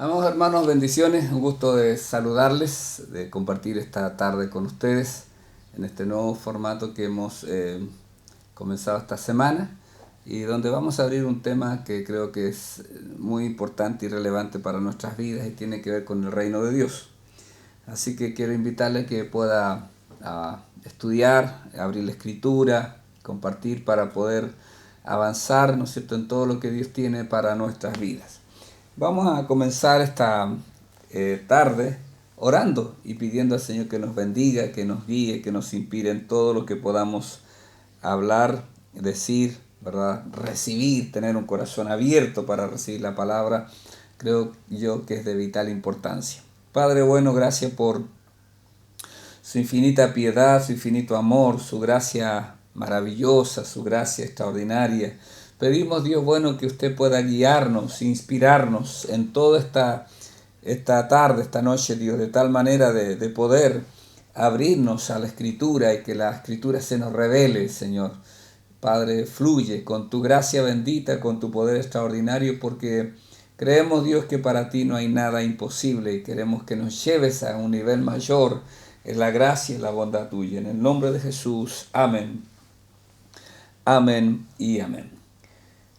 Amados hermanos, bendiciones, un gusto de saludarles, de compartir esta tarde con ustedes en este nuevo formato que hemos comenzado esta semana y donde vamos a abrir un tema que creo que es muy importante y relevante para nuestras vidas y tiene que ver con el reino de Dios. Así que quiero invitarle que pueda estudiar, abrir la escritura, compartir para poder avanzar, ¿no es cierto?, en todo lo que Dios tiene para nuestras vidas. Vamos a comenzar esta tarde orando y pidiendo al Señor que nos bendiga, que nos guíe, que nos inspire en todo lo que podamos hablar, decir, ¿verdad? Recibir, tener un corazón abierto para recibir la palabra. Creo yo que es de vital importancia. Padre bueno, gracias por su infinita piedad, su infinito amor, su gracia maravillosa, su gracia extraordinaria. Pedimos, Dios bueno, que usted pueda guiarnos, inspirarnos en toda esta tarde, esta noche, Dios, de tal manera de poder abrirnos a la Escritura y que la Escritura se nos revele, Señor. Padre, fluye con tu gracia bendita, con tu poder extraordinario, porque creemos, Dios, que para ti no hay nada imposible y queremos que nos lleves a un nivel mayor en la gracia y la bondad tuya. En el nombre de Jesús, amén. Amén y amén.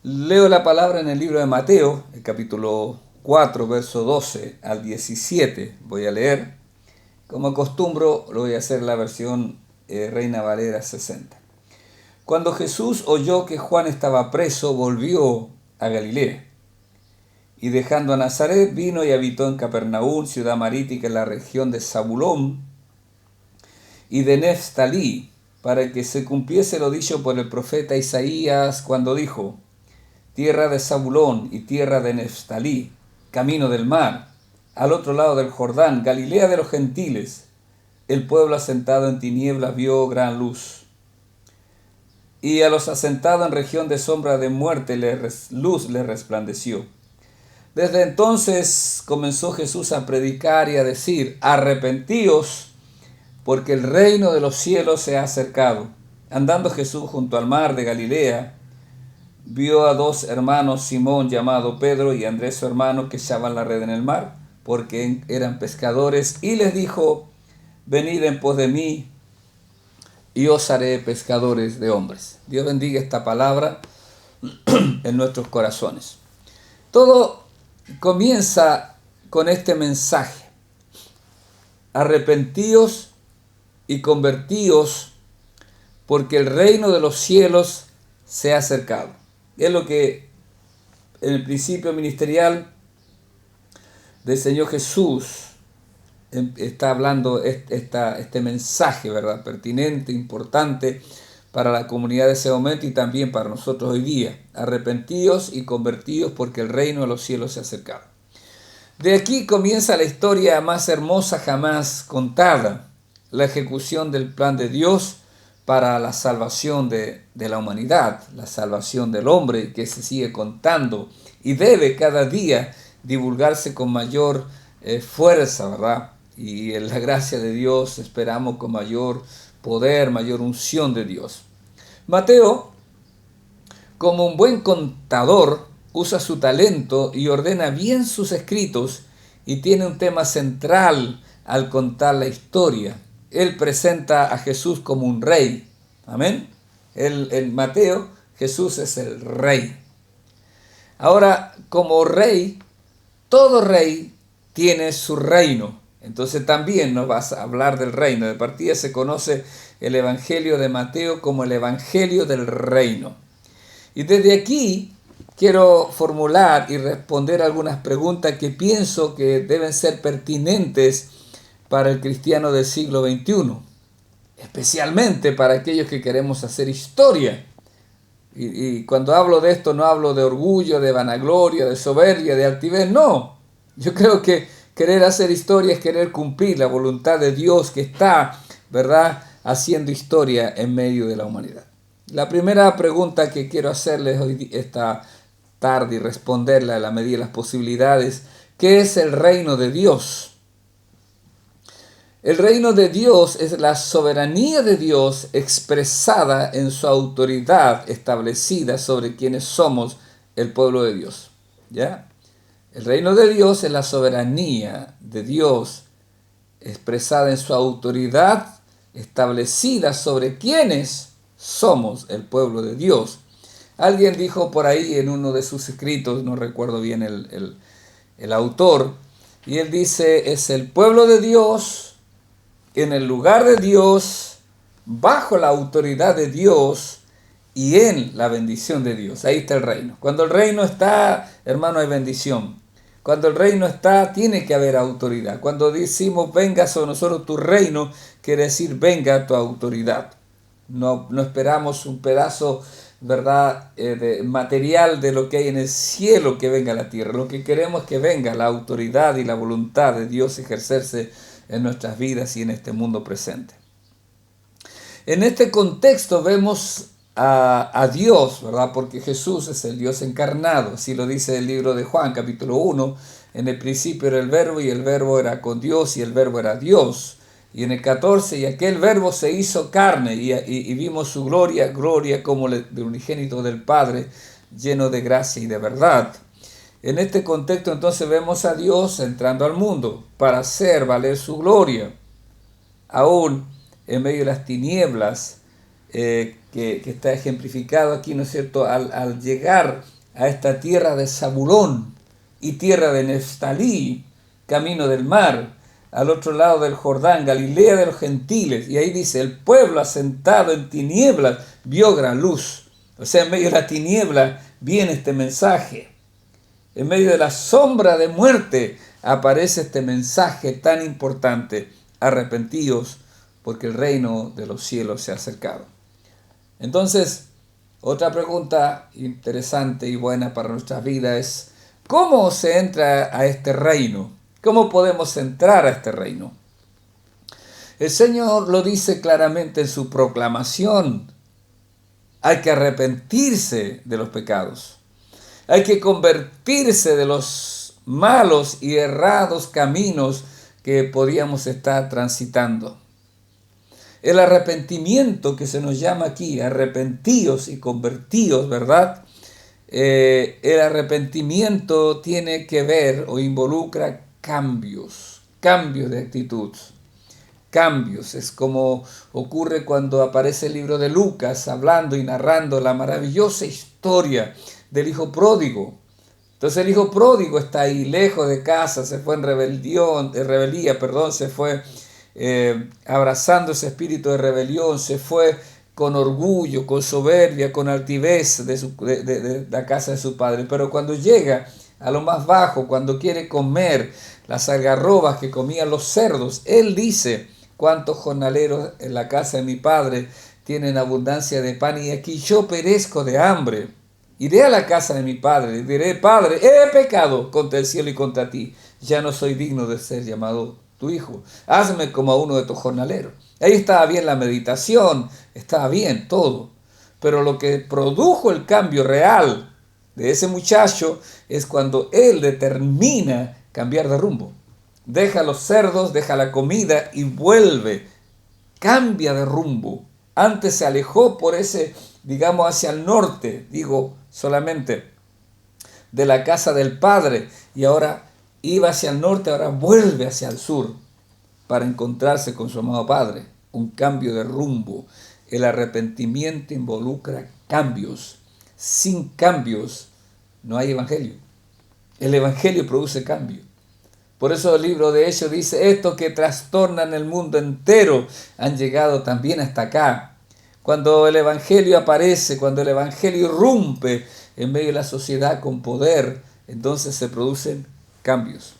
Leo la palabra en el libro de Mateo, el capítulo 4, verso 12 al 17. Voy a leer. Como acostumbro, lo voy a hacer en la versión Reina Valera 60. Cuando Jesús oyó que Juan estaba preso, volvió a Galilea. Y dejando a Nazaret, vino y habitó en Capernaum, ciudad marítima en la región de Zabulón y de Neftalí, para que se cumpliese lo dicho por el profeta Isaías cuando dijo: tierra de Zabulón y tierra de Neftalí, camino del mar, al otro lado del Jordán, Galilea de los gentiles. El pueblo asentado en tinieblas vio gran luz. Y a los asentados en región de sombra de muerte luz les resplandeció. Desde entonces comenzó Jesús a predicar y a decir: arrepentíos, porque el reino de los cielos se ha acercado. Andando Jesús junto al mar de Galilea, vio a dos hermanos, Simón llamado Pedro y Andrés su hermano, que echaban la red en el mar, porque eran pescadores, y les dijo: venid en pos de mí, y os haré pescadores de hombres. Dios bendiga esta palabra en nuestros corazones. Todo comienza con este mensaje: arrepentíos y convertíos, porque el reino de los cielos se ha acercado. Es lo que en el principio ministerial del Señor Jesús está hablando este mensaje, ¿verdad? Pertinente, importante para la comunidad de ese momento y también para nosotros hoy día. Arrepentíos y convertíos, porque el reino de los cielos se ha acercado. De aquí comienza la historia más hermosa jamás contada, la ejecución del plan de Dios para la salvación de la humanidad, la salvación del hombre, que se sigue contando y debe cada día divulgarse con mayor fuerza, ¿verdad? Y en la gracia de Dios esperamos con mayor poder, mayor unción de Dios. Mateo, como un buen contador, usa su talento y ordena bien sus escritos y tiene un tema central al contar la historia. Él presenta a Jesús como un rey. Amén. En Mateo, Jesús es el rey. Ahora, como rey, todo rey tiene su reino. Entonces también nos vas a hablar del reino. De partida se conoce el Evangelio de Mateo como el Evangelio del reino. Y desde aquí quiero formular y responder algunas preguntas que pienso que deben ser pertinentes para el cristiano del siglo XXI, especialmente para aquellos que queremos hacer historia. Y cuando hablo de esto no hablo de orgullo, de vanagloria, de soberbia, de altivez, no. Yo creo que querer hacer historia es querer cumplir la voluntad de Dios que está, ¿verdad?, haciendo historia en medio de la humanidad. La primera pregunta que quiero hacerles hoy esta tarde y responderla a la medida de las posibilidades: ¿qué es el reino de Dios? El reino de Dios es la soberanía de Dios expresada en su autoridad establecida sobre quienes somos el pueblo de Dios. ¿Ya? El reino de Dios es la soberanía de Dios expresada en su autoridad establecida sobre quienes somos el pueblo de Dios. Alguien dijo por ahí en uno de sus escritos, no recuerdo bien el autor, y él dice, es el pueblo de Dios, en el lugar de Dios, bajo la autoridad de Dios y en la bendición de Dios. Ahí está el reino. Cuando el reino está, hermano, hay bendición. Cuando el reino está, tiene que haber autoridad. Cuando decimos venga sobre nosotros tu reino, quiere decir venga tu autoridad. No esperamos un pedazo, ¿verdad?, de material de lo que hay en el cielo que venga a la tierra. Lo que queremos es que venga la autoridad y la voluntad de Dios ejercerse en nuestras vidas y en este mundo presente. En este contexto vemos a Dios, ¿verdad? Porque Jesús es el Dios encarnado, así lo dice el libro de Juan, capítulo 1. En el principio era el verbo y el verbo era con Dios y el verbo era Dios. Y en el 14, y aquel verbo se hizo carne y vimos su gloria, gloria como del unigénito del Padre, lleno de gracia y de verdad. En este contexto entonces vemos a Dios entrando al mundo para hacer valer su gloria, aún en medio de las tinieblas, que está ejemplificado aquí, ¿no es cierto?, al llegar a esta tierra de Zabulón y tierra de Neftalí, camino del mar, al otro lado del Jordán, Galilea de los gentiles, y ahí dice, el pueblo asentado en tinieblas vio gran luz. O sea, en medio de la tiniebla viene este mensaje. En medio de la sombra de muerte aparece este mensaje tan importante: arrepentíos, porque el reino de los cielos se ha acercado. Entonces, otra pregunta interesante y buena para nuestra vida es, ¿cómo se entra a este reino? ¿Cómo podemos entrar a este reino? El Señor lo dice claramente en su proclamación. Hay que arrepentirse de los pecados. Hay que convertirse de los malos y errados caminos que podíamos estar transitando. El arrepentimiento que se nos llama aquí, arrepentíos y convertíos, ¿verdad? El arrepentimiento tiene que ver o involucra cambios de actitud. Cambios, es como ocurre cuando aparece el libro de Lucas hablando y narrando la maravillosa historia del hijo pródigo. Entonces el hijo pródigo está ahí lejos de casa, se fue en rebeldía, se fue abrazando ese espíritu de rebelión, se fue con orgullo, con soberbia, con altivez de la casa de su padre. Pero cuando llega a lo más bajo, cuando quiere comer las algarrobas que comían los cerdos, él dice: ¿cuántos jornaleros en la casa de mi padre tienen abundancia de pan y aquí yo perezco de hambre? Iré a la casa de mi padre y diré: Padre, he pecado contra el cielo y contra ti. Ya no soy digno de ser llamado tu hijo. Hazme como a uno de tus jornaleros. Ahí estaba bien la meditación, estaba bien todo. Pero lo que produjo el cambio real de ese muchacho es cuando él determina cambiar de rumbo. Deja los cerdos, deja la comida y vuelve. Cambia de rumbo. Antes se alejó por ese, digamos, hacia el norte, solamente de la casa del padre, y ahora iba hacia el norte, ahora vuelve hacia el sur para encontrarse con su amado padre. Un cambio de rumbo. El arrepentimiento involucra cambios. Sin cambios no hay evangelio. El evangelio produce cambio. Por eso el libro de Hechos dice: estos que trastornan el mundo entero han llegado también hasta acá. Cuando el evangelio aparece, cuando el evangelio irrumpe en medio de la sociedad con poder, entonces se producen cambios.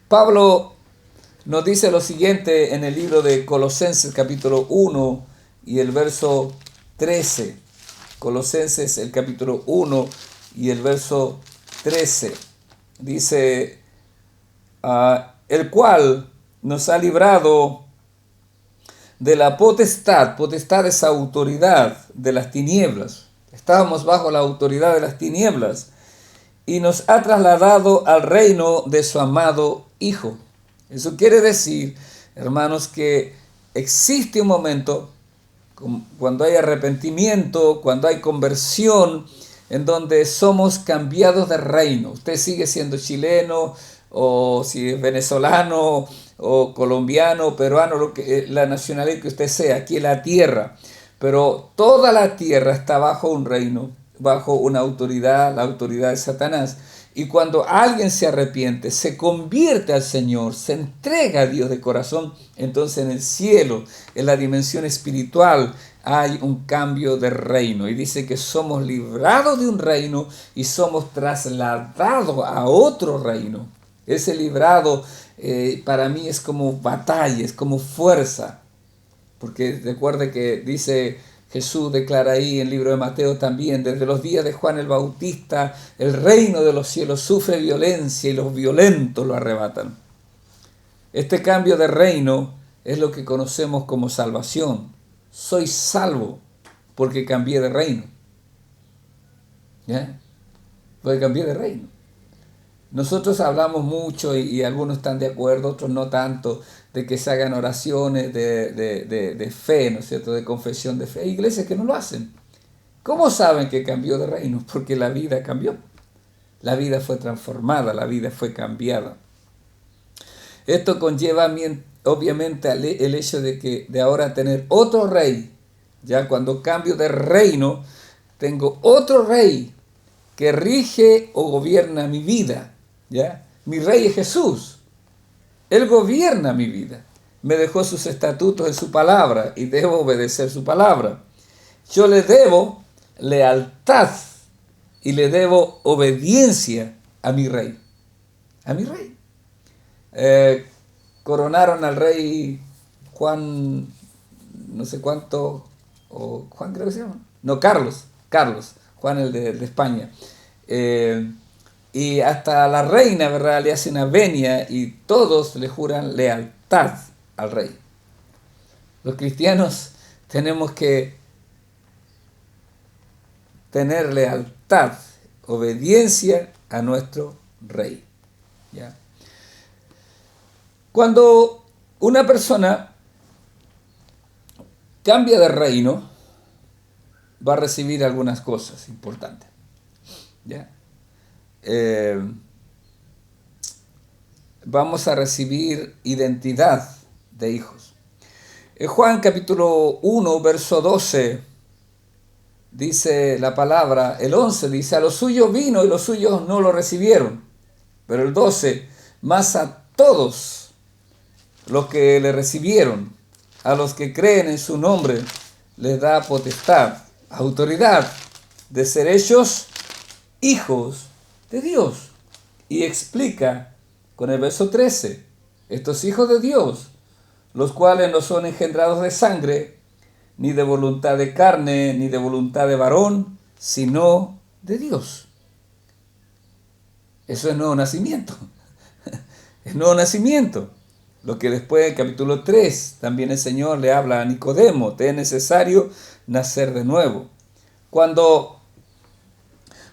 Pablo nos dice lo siguiente en el libro de Colosenses capítulo 1 y el verso 13. Colosenses el capítulo 1 y el verso 13. Dice: el cual nos ha librado de la potestad es autoridad de las tinieblas. Estábamos bajo la autoridad de las tinieblas y nos ha trasladado al reino de su amado Hijo. Eso quiere decir, hermanos, que existe un momento cuando hay arrepentimiento, cuando hay conversión, en donde somos cambiados de reino. Usted sigue siendo chileno, o si es venezolano, o colombiano, peruano, la nacionalidad que usted sea, aquí en la tierra. Pero toda la tierra está bajo un reino, bajo una autoridad, la autoridad de Satanás. Y cuando alguien se arrepiente, se convierte al Señor, se entrega a Dios de corazón, entonces en el cielo, en la dimensión espiritual, hay un cambio de reino. Y dice que somos librados de un reino y somos trasladados a otro reino. Ese librado para mí es como batalla, es como fuerza. Porque recuerde que dice Jesús, declara ahí en el libro de Mateo también, desde los días de Juan el Bautista, el reino de los cielos sufre violencia y los violentos lo arrebatan. Este cambio de reino es lo que conocemos como salvación. Soy salvo porque cambié de reino. ¿Ya? Porque cambié de reino. Nosotros hablamos mucho y algunos están de acuerdo, otros no tanto, de que se hagan oraciones de fe, ¿no es cierto?, de confesión de fe. Hay iglesias que no lo hacen. ¿Cómo saben que cambió de reino? Porque la vida cambió. La vida fue transformada, la vida fue cambiada. Esto conlleva obviamente el hecho de ahora tener otro rey. Ya cuando cambio de reino, tengo otro rey que rige o gobierna mi vida. ¿Ya? Mi rey es Jesús. Él gobierna mi vida. Me dejó sus estatutos en su palabra y debo obedecer su palabra. Yo le debo lealtad y le debo obediencia a mi rey. A mi rey. Coronaron al rey Juan, no sé cuánto, o Juan creo que se llama. No, Carlos, Juan el de España. Y hasta la reina, ¿verdad?, le hace una venia y todos le juran lealtad al rey. Los cristianos tenemos que tener lealtad, obediencia a nuestro rey. ¿Ya? Cuando una persona cambia de reino, va a recibir algunas cosas importantes. ¿Ya? Vamos a recibir identidad de hijos. En Juan capítulo 1, verso 12, dice la palabra, el 11 dice, a los suyos vino y los suyos no lo recibieron. Pero el 12, más a todos los que le recibieron, a los que creen en su nombre, les da potestad, autoridad de ser hechos hijos de Dios. Y explica con el verso 13, estos hijos de Dios, los cuales no son engendrados de sangre, ni de voluntad de carne, ni de voluntad de varón, sino de Dios. Eso es nuevo nacimiento. Es nuevo nacimiento. Lo que después en capítulo 3 también el Señor le habla a Nicodemo, te es necesario nacer de nuevo. Cuando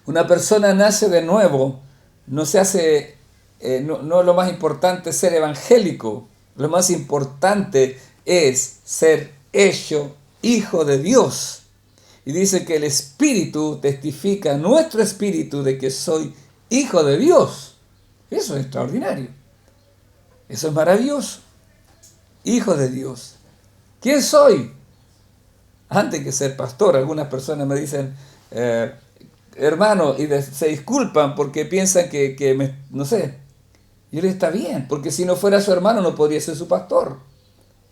una persona nace de nuevo, no se hace, no es lo más importante ser evangélico, lo más importante es ser hecho hijo de Dios. Y dice que el Espíritu testifica a nuestro espíritu de que soy hijo de Dios. Eso es extraordinario. Eso es maravilloso. Hijo de Dios. ¿Quién soy? Antes que ser pastor, algunas personas me dicen, hermano, y se disculpan porque piensan que no sé. Y él está bien, porque si no fuera su hermano no podría ser su pastor.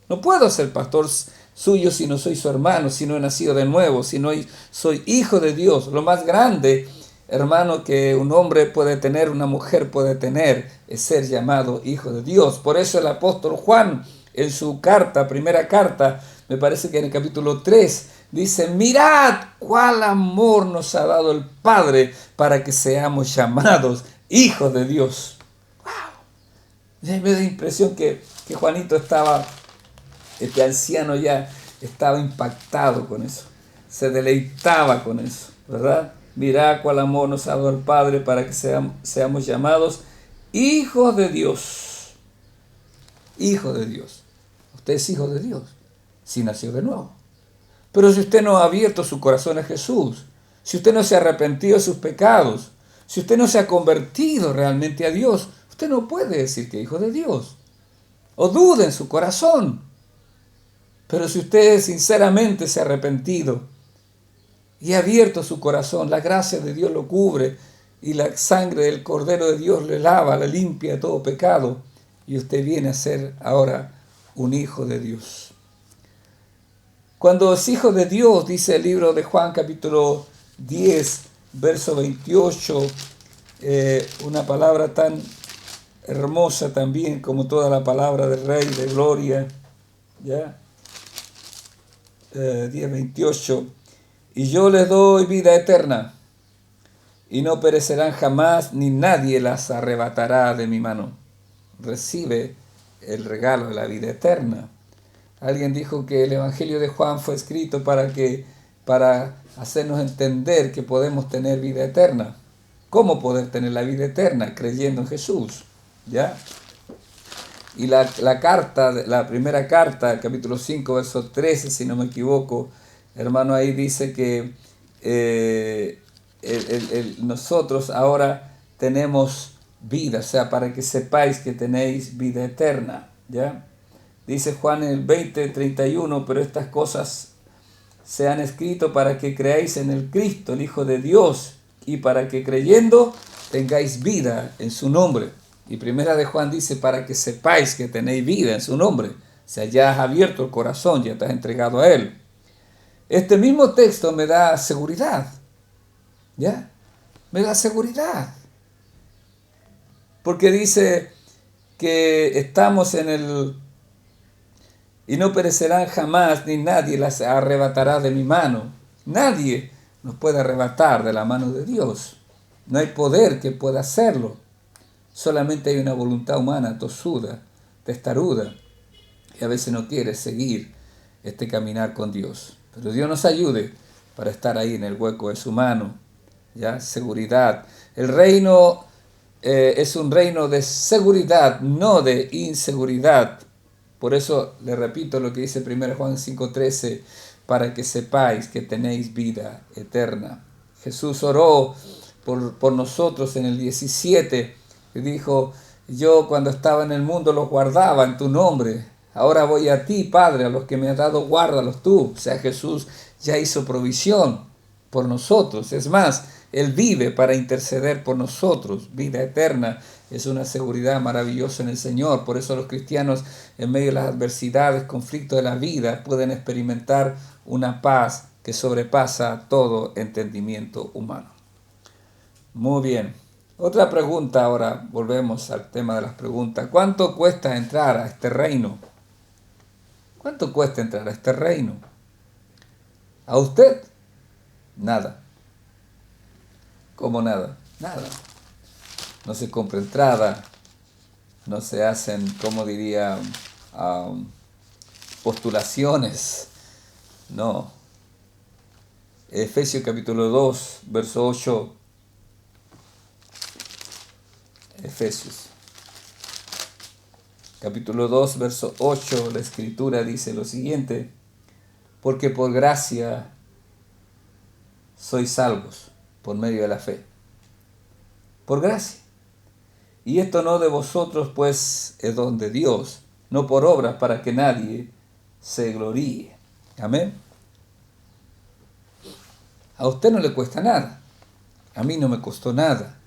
No puedo ser pastor suyo si no soy su hermano, si no he nacido de nuevo, si no soy hijo de Dios. Lo más grande, hermano, que un hombre puede tener, una mujer puede tener, es ser llamado hijo de Dios. Por eso el apóstol Juan, en su carta, primera carta, me parece que en el capítulo 3, dice, mirad cuál amor nos ha dado el Padre para que seamos llamados hijos de Dios. ¡Wow! Me da la impresión que Juanito estaba, este anciano ya estaba impactado con eso, se deleitaba con eso, ¿verdad? Mirad cuál amor nos ha dado el Padre para que seamos llamados hijos de Dios. Hijo de Dios. Usted es hijo de Dios, si nació de nuevo. Pero si usted no ha abierto su corazón a Jesús, si usted no se ha arrepentido de sus pecados, si usted no se ha convertido realmente a Dios, usted no puede decir que es hijo de Dios. O duda en su corazón. Pero si usted sinceramente se ha arrepentido y ha abierto su corazón, la gracia de Dios lo cubre y la sangre del Cordero de Dios le lava, le limpia de todo pecado, y usted viene a ser ahora un hijo de Dios. Cuando es hijo de Dios, dice el libro de Juan capítulo 10, verso 28, una palabra tan hermosa también como toda la palabra del Rey de Gloria, ¿ya? 10:28, y yo les doy vida eterna, y no perecerán jamás, ni nadie las arrebatará de mi mano. Recibe el regalo de la vida eterna. Alguien dijo que el Evangelio de Juan fue escrito para hacernos entender que podemos tener vida eterna. ¿Cómo poder tener la vida eterna? Creyendo en Jesús, ¿ya? Y la primera carta, capítulo 5, verso 13, si no me equivoco, hermano, ahí dice que nosotros ahora tenemos vida, o sea, para que sepáis que tenéis vida eterna, ¿ya? Dice Juan en el 20:31, pero estas cosas se han escrito para que creáis en el Cristo, el Hijo de Dios, y para que creyendo tengáis vida en su nombre. Y primera de Juan dice, para que sepáis que tenéis vida en su nombre. O sea, ya has abierto el corazón, ya te has entregado a Él. Este mismo texto me da seguridad, ¿ya? Me da seguridad. Porque dice que estamos en el... y no perecerán jamás, ni nadie las arrebatará de mi mano. Nadie nos puede arrebatar de la mano de Dios. No hay poder que pueda hacerlo. Solamente hay una voluntad humana, tosuda, testaruda, y a veces no quiere seguir este caminar con Dios. Pero Dios nos ayude para estar ahí en el hueco de su mano, ¿ya? Seguridad. El reino es un reino de seguridad, no de inseguridad. Por eso le repito lo que dice 1 Juan 5:13, para que sepáis que tenéis vida eterna. Jesús oró por nosotros en el 17, y dijo, yo cuando estaba en el mundo los guardaba en tu nombre, ahora voy a ti, Padre, a los que me has dado, guárdalos tú. O sea, Jesús ya hizo provisión por nosotros. Es más, Él vive para interceder por nosotros. Vida eterna es una seguridad maravillosa en el Señor. Por eso los cristianos, en medio de las adversidades, conflictos de la vida, pueden experimentar una paz que sobrepasa todo entendimiento humano. Muy bien. Otra pregunta ahora, volvemos al tema de las preguntas. ¿Cuánto cuesta entrar a este reino? ¿Cuánto cuesta entrar a este reino? ¿A usted? Nada. ¿Cómo nada? Nada. No se compra entrada, no se hacen, como diría, postulaciones. No. Efesios capítulo 2, verso 8. Efesios capítulo 2, verso 8, la Escritura dice lo siguiente: porque por gracia sois salvos por medio de la fe. Por gracia. Y esto no de vosotros, pues es don de Dios, no por obras, para que nadie se gloríe. Amén. A usted no le cuesta nada. A mí no me costó nada.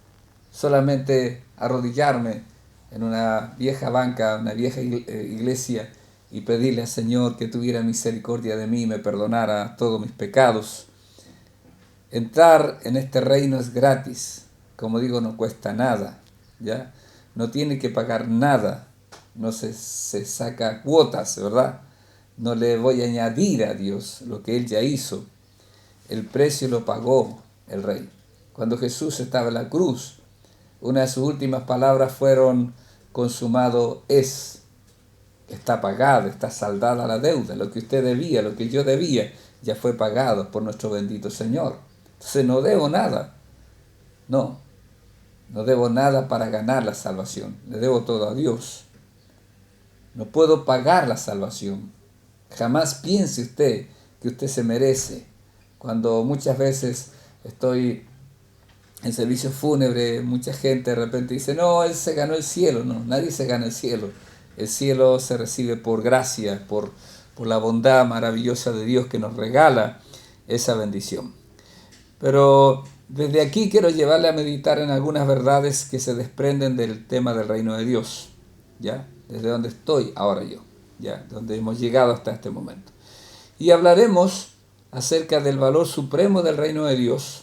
Solamente arrodillarme en una vieja banca, una vieja iglesia, y pedirle al Señor que tuviera misericordia de mí y me perdonara todos mis pecados. Entrar en este reino es gratis. Como digo, no cuesta nada, ¿ya? No tiene que pagar nada. No se saca cuotas, ¿verdad? No le voy a añadir a Dios lo que Él ya hizo. El precio lo pagó el Rey. Cuando Jesús estaba en la cruz, una de sus últimas palabras fueron: consumado es. Está pagada, está saldada la deuda. Lo que usted debía, lo que yo debía, ya fue pagado por nuestro bendito Señor. Entonces no debo nada. No debo nada para ganar la salvación. Le debo todo a Dios. No puedo pagar la salvación. Jamás piense usted que usted se merece. Cuando muchas veces estoy en servicio fúnebre, mucha gente de repente dice, no, él se ganó el cielo. No, nadie se gana el cielo. El cielo se recibe por gracia, por la bondad maravillosa de Dios que nos regala esa bendición. Pero desde aquí quiero llevarle a meditar en algunas verdades que se desprenden del tema del reino de Dios, ¿ya? Desde donde estoy ahora yo, ¿ya? Donde hemos llegado hasta este momento. Y hablaremos acerca del valor supremo del reino de Dios.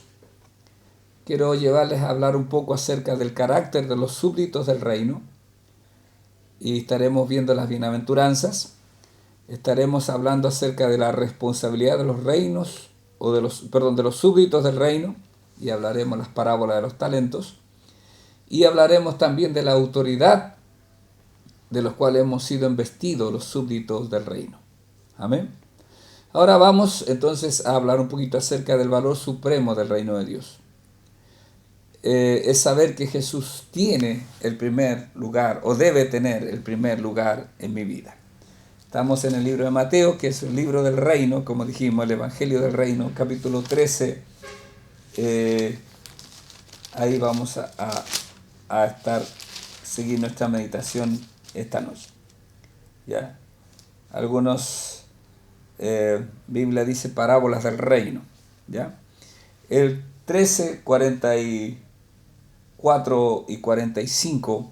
Quiero llevarles a hablar un poco acerca del carácter de los súbditos del reino. Y estaremos viendo las bienaventuranzas. Estaremos hablando acerca de la responsabilidad de los reinos, de los súbditos del reino. Y hablaremos las parábolas de los talentos. Y hablaremos también de la autoridad de los cuales hemos sido investidos los súbditos del reino. Amén. Ahora vamos entonces a hablar un poquito acerca del valor supremo del reino de Dios. Es saber que Jesús tiene el primer lugar, o debe tener el primer lugar en mi vida. Estamos en el libro de Mateo, que es el libro del reino, como dijimos, el Evangelio del Reino, capítulo 13. Ahí vamos a seguir nuestra meditación esta noche. ¿Ya? Algunos, Biblia dice parábolas del reino. ¿Ya? El 13, 44 y 45.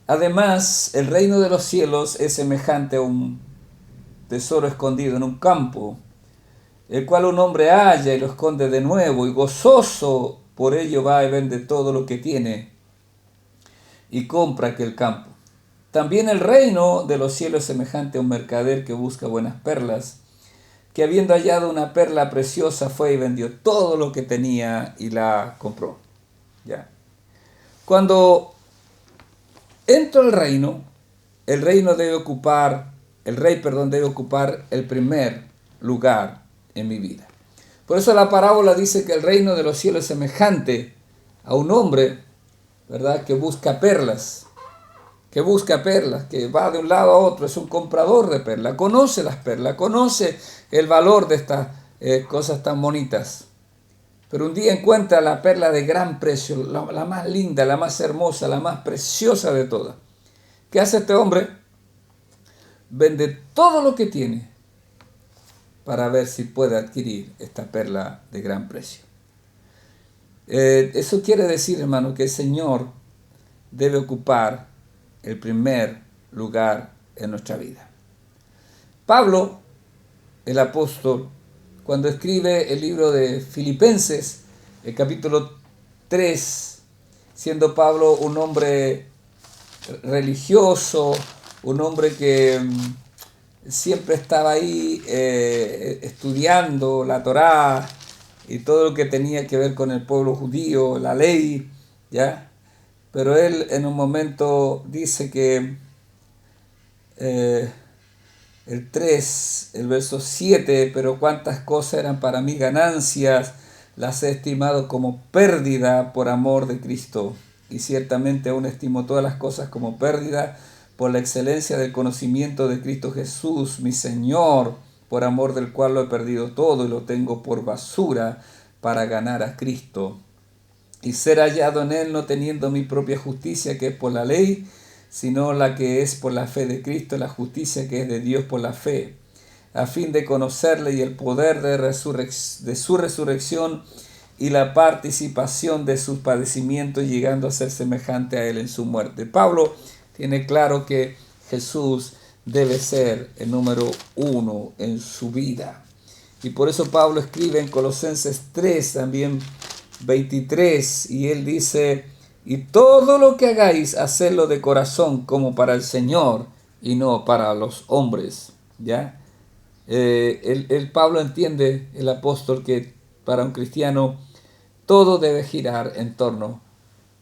Además, el reino de los cielos es semejante a un tesoro escondido en un campo, el cual un hombre halla y lo esconde de nuevo, y gozoso por ello va y vende todo lo que tiene y compra aquel campo. También el reino de los cielos es semejante a un mercader que busca buenas perlas, que habiendo hallado una perla preciosa fue y vendió todo lo que tenía y la compró. ¿Ya? Cuando entro al reino, el rey debe ocupar el primer lugar en mi vida. Por eso la parábola dice que el reino de los cielos es semejante a un hombre, ¿verdad?, que busca perlas, que va de un lado a otro, es un comprador de perlas, conoce las perlas, conoce el valor de estas cosas tan bonitas. Pero un día encuentra la perla de gran precio, la más linda, la más hermosa, la más preciosa de todas. ¿Qué hace este hombre? Vende todo lo que tiene para ver si puede adquirir esta perla de gran precio. Eso quiere decir, hermano, que el Señor debe ocupar el primer lugar en nuestra vida. Pablo, el apóstol, cuando escribe el libro de Filipenses, el capítulo 3, siendo Pablo un hombre religioso, un hombre que siempre estaba ahí estudiando la Torá y todo lo que tenía que ver con el pueblo judío, la ley, ¿ya? Pero él en un momento dice que el 3, el verso 7, pero cuántas cosas eran para mí ganancias, las he estimado como pérdida por amor de Cristo. Y ciertamente aún estimo todas las cosas como pérdida por la excelencia del conocimiento de Cristo Jesús, mi Señor, por amor del cual lo he perdido todo y lo tengo por basura para ganar a Cristo. Y ser hallado en Él no teniendo mi propia justicia que es por la ley, sino la que es por la fe de Cristo, la justicia que es de Dios por la fe, a fin de conocerle y el poder de su resurrección y la participación de sus padecimientos, llegando a ser semejante a Él en su muerte. Pablo tiene claro que Jesús debe ser el número uno en su vida. Y por eso Pablo escribe en Colosenses 3, también 23, y él dice: y todo lo que hagáis, hacedlo de corazón como para el Señor y no para los hombres. ¿Ya? Pablo entiende, el apóstol, que para un cristiano todo debe girar en torno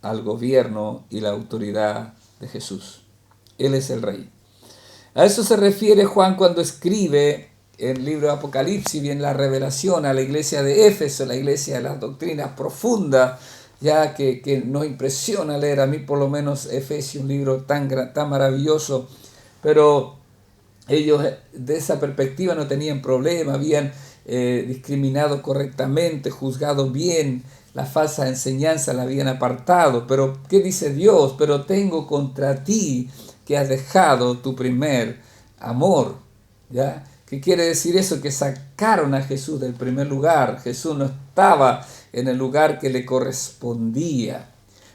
al gobierno y la autoridad de Jesús. Él es el Rey. A eso se refiere Juan cuando escribe en el libro de Apocalipsis, bien la revelación a la iglesia de Éfeso, la iglesia de las doctrinas profundas, ya que nos impresiona leer. A mí por lo menos Efesios, un libro tan maravilloso, pero ellos de esa perspectiva no tenían problema, habían discriminado correctamente, juzgado bien, la falsa enseñanza la habían apartado. Pero, ¿qué dice Dios? Pero tengo contra ti que has dejado tu primer amor. ¿Ya? ¿Qué quiere decir eso? Que sacaron a Jesús del primer lugar. Jesús no estaba en el lugar que le correspondía.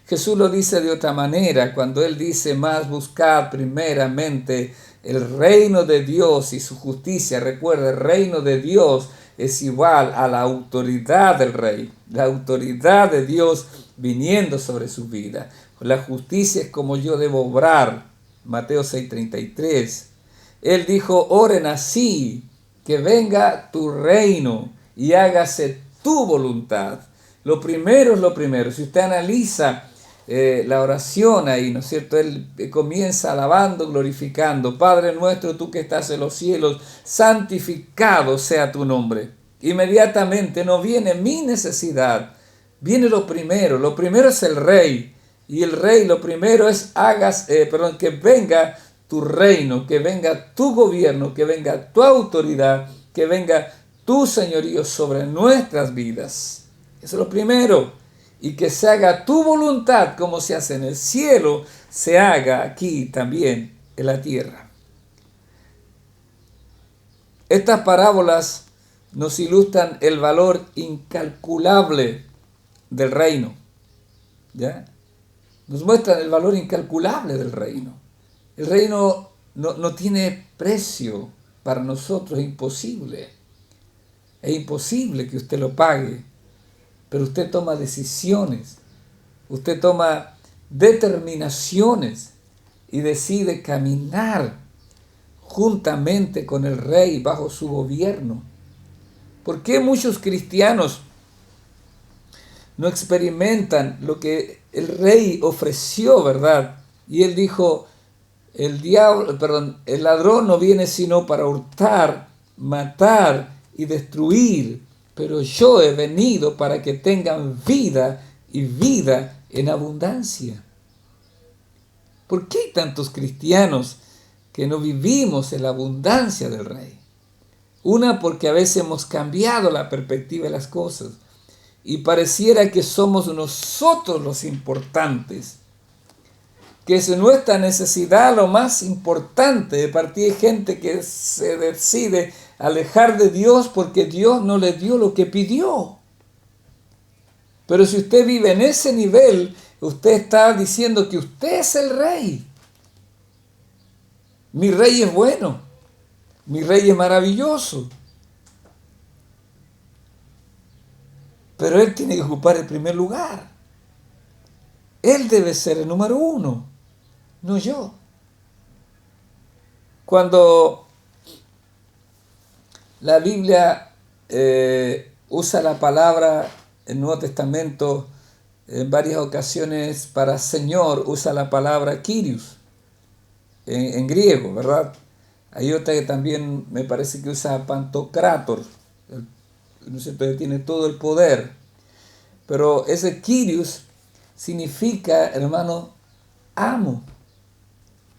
Jesús lo dice de otra manera, cuando Él dice: más buscad primeramente el reino de Dios y su justicia. Recuerda, el reino de Dios es igual a la autoridad del rey, la autoridad de Dios viniendo sobre su vida. La justicia es como yo debo obrar. Mateo 6:33. Él dijo: oren así, que venga tu reino y hágase tu voluntad. Lo primero es lo primero. Si usted analiza la oración ahí, ¿no es cierto? Él comienza alabando, glorificando: Padre nuestro, tú que estás en los cielos, santificado sea tu nombre. Inmediatamente no viene mi necesidad, viene lo primero. Lo primero es el rey, y el rey lo primero es que venga tu reino, que venga tu gobierno, que venga tu autoridad, que venga tu señorío sobre nuestras vidas. Eso es lo primero. Y que se haga tu voluntad, como se hace en el cielo, se haga aquí también en la tierra. Estas parábolas nos ilustran el valor incalculable del reino. ¿Ya? Nos muestran el valor incalculable del reino. El reino no tiene precio para nosotros, es imposible. Es imposible que usted lo pague. Pero usted toma decisiones, usted toma determinaciones y decide caminar juntamente con el rey bajo su gobierno. ¿Por qué muchos cristianos no experimentan lo que el rey ofreció, verdad? Y él dijo: el ladrón no viene sino para hurtar, matar y destruir. Pero yo he venido para que tengan vida y vida en abundancia. ¿Por qué hay tantos cristianos que no vivimos en la abundancia del Rey? Una, porque a veces hemos cambiado la perspectiva de las cosas y pareciera que somos nosotros los importantes, que es nuestra necesidad lo más importante. De partida hay gente que se decide alejar de Dios porque Dios no le dio lo que pidió. Pero si usted vive en ese nivel, usted está diciendo que usted es el rey. Mi rey es bueno, mi rey es maravilloso. Pero él tiene que ocupar el primer lugar. Él debe ser el número uno, no yo. Cuando la Biblia usa la palabra, el Nuevo Testamento en varias ocasiones para Señor, usa la palabra Kyrios en griego, ¿verdad? Hay otra que también me parece que usa Pantocrator, ¿no es cierto?, que tiene todo el poder. Pero ese Kyrios significa, hermano, amo,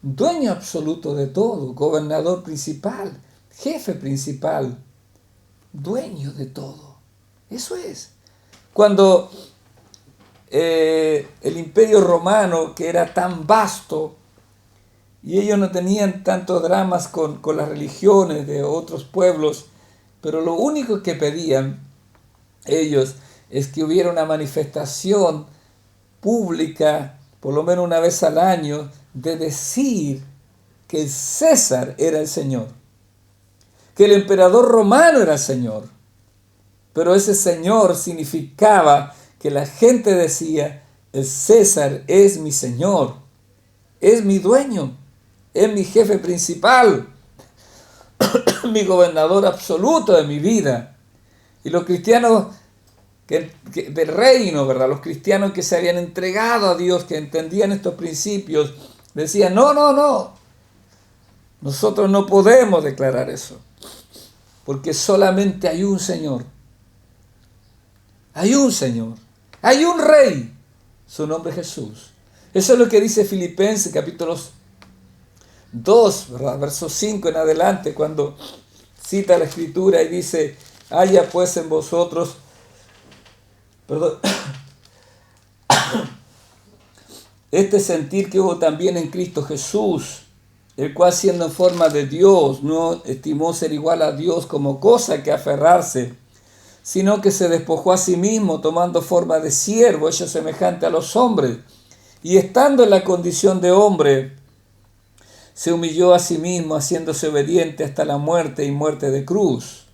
dueño absoluto de todo, gobernador principal, jefe principal, dueño de todo. Eso es. Cuando el imperio romano, que era tan vasto, y ellos no tenían tantos dramas con las religiones de otros pueblos, pero lo único que pedían ellos es que hubiera una manifestación pública, por lo menos una vez al año, de decir que el César era el Señor, que el emperador romano era el Señor. Pero ese Señor significaba que la gente decía: el César es mi Señor, es mi dueño, es mi jefe principal, mi gobernador absoluto de mi vida. Y los cristianos del reino, ¿verdad?, los cristianos que se habían entregado a Dios, que entendían estos principios, decían: no, nosotros no podemos declarar eso, porque solamente hay un Señor, hay un Señor, hay un Rey, su nombre es Jesús. Eso es lo que dice Filipenses capítulo 2, ¿verdad?, verso 5 en adelante, cuando cita la Escritura y dice: Haya pues en vosotros, perdón, este sentir que hubo también en Cristo Jesús, el cual siendo en forma de Dios, no estimó ser igual a Dios como cosa que aferrarse, sino que se despojó a sí mismo, tomando forma de siervo, hecho semejante a los hombres, y estando en la condición de hombre, se humilló a sí mismo, haciéndose obediente hasta la muerte y muerte de cruz.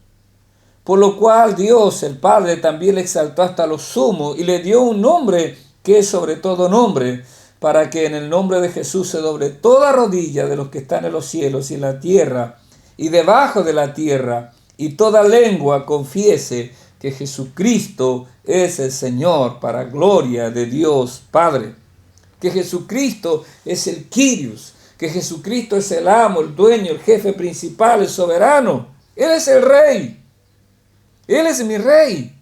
Por lo cual Dios, el Padre, también le exaltó hasta lo sumo y le dio un nombre que es sobre todo nombre, para que en el nombre de Jesús se doble toda rodilla de los que están en los cielos y en la tierra y debajo de la tierra, y toda lengua confiese que Jesucristo es el Señor, para gloria de Dios Padre. Que Jesucristo es el Kyrios, que Jesucristo es el amo, el dueño, el jefe principal, el soberano. Él es el rey. Él es mi rey.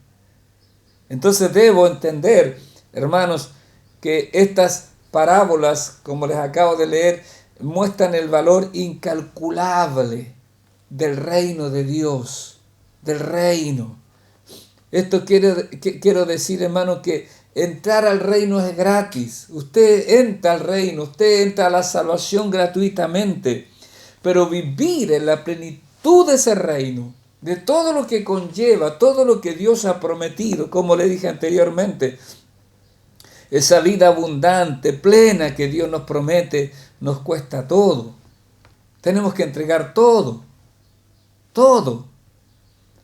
Entonces debo entender, hermanos, que estas parábolas, como les acabo de leer, muestran el valor incalculable del reino de Dios, del reino. Esto quiero decir, hermano, que entrar al reino es gratis. Usted entra al reino, usted entra a la salvación gratuitamente. Pero vivir en la plenitud de ese reino, de todo lo que conlleva, todo lo que Dios ha prometido, como le dije anteriormente, esa vida abundante, plena que Dios nos promete, nos cuesta todo. Tenemos que entregar todo, todo.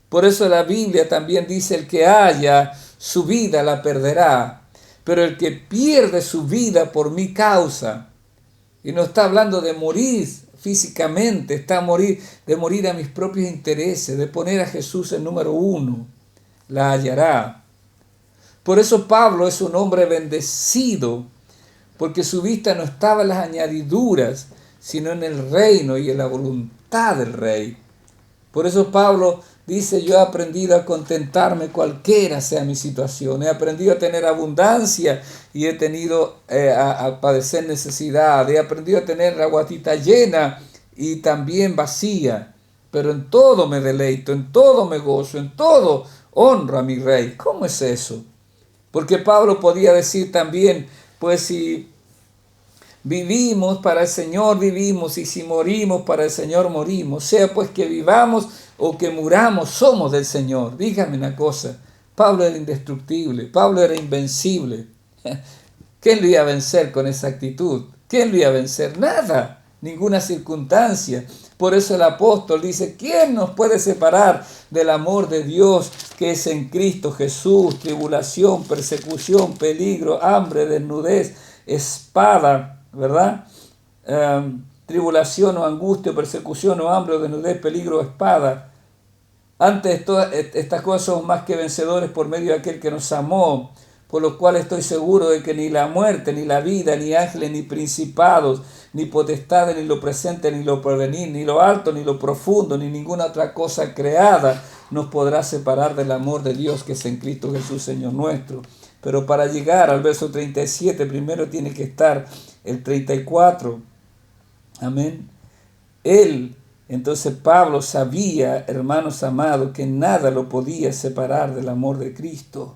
Por eso la Biblia también dice: el que haya su vida la perderá, pero el que pierde su vida por mi causa, y no está hablando de morir físicamente, está de morir a mis propios intereses, de poner a Jesús en número uno, la hallará. Por eso Pablo es un hombre bendecido, porque su vista no estaba en las añadiduras, sino en el reino y en la voluntad del Rey. Por eso Pablo dice: yo he aprendido a contentarme cualquiera sea mi situación. He aprendido a tener abundancia y he tenido a padecer necesidad. He aprendido a tener la guatita llena y también vacía. Pero en todo me deleito, en todo me gozo, en todo honro a mi Rey. ¿Cómo es eso? Porque Pablo podía decir también: pues si vivimos, para el Señor vivimos, y si morimos, para el Señor morimos. Sea pues que vivamos o que muramos, somos del Señor. Dígame una cosa: Pablo era indestructible, Pablo era invencible. ¿Quién lo iba a vencer con esa actitud? ¿Quién lo iba a vencer? Nada, ninguna circunstancia. Por eso el apóstol dice: ¿quién nos puede separar del amor de Dios que es en Cristo Jesús? Tribulación, persecución, peligro, hambre, desnudez, espada, ¿verdad? Tribulación o angustia, persecución o hambre o desnudez, peligro o espada. Antes estas cosas somos más que vencedores por medio de aquel que nos amó, por lo cual estoy seguro de que ni la muerte, ni la vida, ni ángeles, ni principados, ni potestades, ni lo presente, ni lo porvenir, ni lo alto, ni lo profundo, ni ninguna otra cosa creada nos podrá separar del amor de Dios que es en Cristo Jesús, Señor nuestro. Pero para llegar al verso 37, primero tiene que estar el 34. Amén. Entonces Pablo sabía, hermanos amados, que nada lo podía separar del amor de Cristo.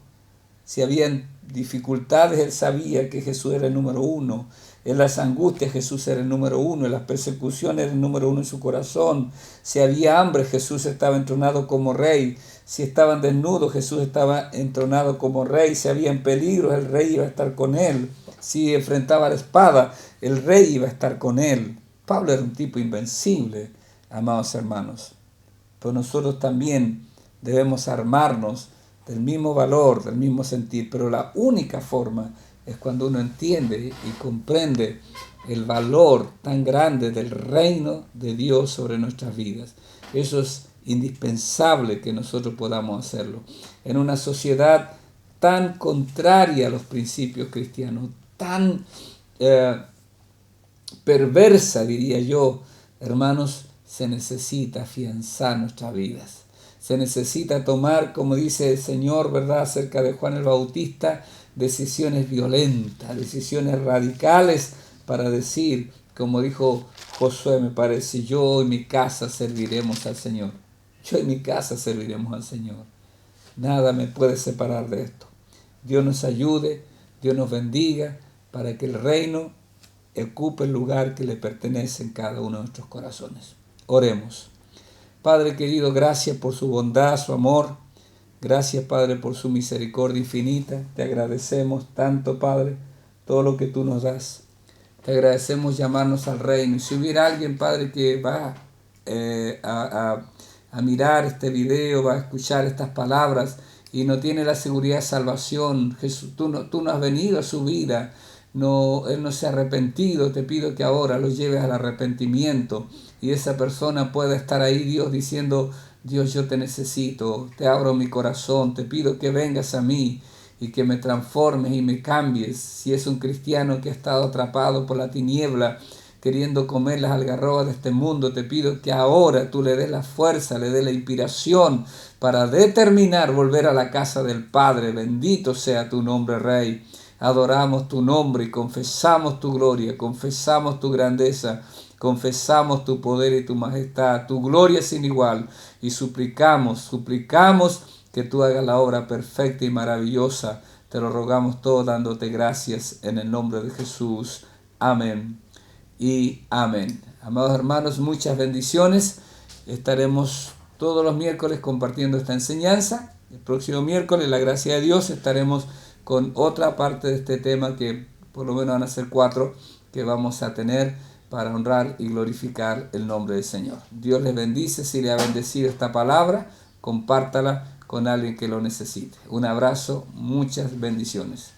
Si habían dificultades, él sabía que Jesús era el número uno. En las angustias Jesús era el número uno, en las persecuciones era el número uno en su corazón. Si había hambre, Jesús estaba entronado como rey. Si estaban desnudos, Jesús estaba entronado como rey. Si había peligros, el rey iba a estar con él. Si enfrentaba la espada, el rey iba a estar con él. Pablo era un tipo invencible, amados hermanos. Pero nosotros también debemos armarnos del mismo valor, del mismo sentir. Pero la única forma es cuando uno entiende y comprende el valor tan grande del reino de Dios sobre nuestras vidas. Eso es indispensable que nosotros podamos hacerlo. En una sociedad tan contraria a los principios cristianos, tan perversa, diría yo, hermanos, se necesita afianzar nuestras vidas. Se necesita tomar, como dice el Señor, ¿verdad?, acerca de Juan el Bautista, decisiones violentas, decisiones radicales para decir, como dijo Josué, me parece: yo y mi casa serviremos al Señor. Yo en mi casa serviremos al Señor. Nada me puede separar de esto. Dios nos ayude, Dios nos bendiga, para que el reino ocupe el lugar que le pertenece en cada uno de nuestros corazones. Oremos. Padre querido, gracias por su bondad, su amor. Gracias, Padre, por su misericordia infinita. Te agradecemos tanto, Padre, todo lo que tú nos das. Te agradecemos llamarnos al reino. Y si hubiera alguien, Padre, que va a mirar este video, va a escuchar estas palabras y no tiene la seguridad de salvación, Jesús, tú no has venido a su vida, él no se ha arrepentido, te pido que ahora lo lleves al arrepentimiento y esa persona pueda estar ahí, Dios, diciendo: Dios, yo te necesito, te abro mi corazón, te pido que vengas a mí y que me transformes y me cambies. Si es un cristiano que ha estado atrapado por la tiniebla, queriendo comer las algarrobas de este mundo, te pido que ahora tú le des la fuerza, le des la inspiración para determinar volver a la casa del Padre. Bendito sea tu nombre, Rey. Adoramos tu nombre y confesamos tu gloria, confesamos tu grandeza, confesamos tu poder y tu majestad, tu gloria sin igual, y suplicamos que tú hagas la obra perfecta y maravillosa. Te lo rogamos todo dándote gracias en el nombre de Jesús. Amén y amén. Amados hermanos, muchas bendiciones. Estaremos todos los miércoles compartiendo esta enseñanza. El próximo miércoles, la gracia de Dios, estaremos con otra parte de este tema, que por lo menos van a ser 4 que vamos a tener para honrar y glorificar el nombre del Señor. Dios les bendice. Si le ha bendecido esta palabra, compártala con alguien que lo necesite. Un abrazo, muchas bendiciones.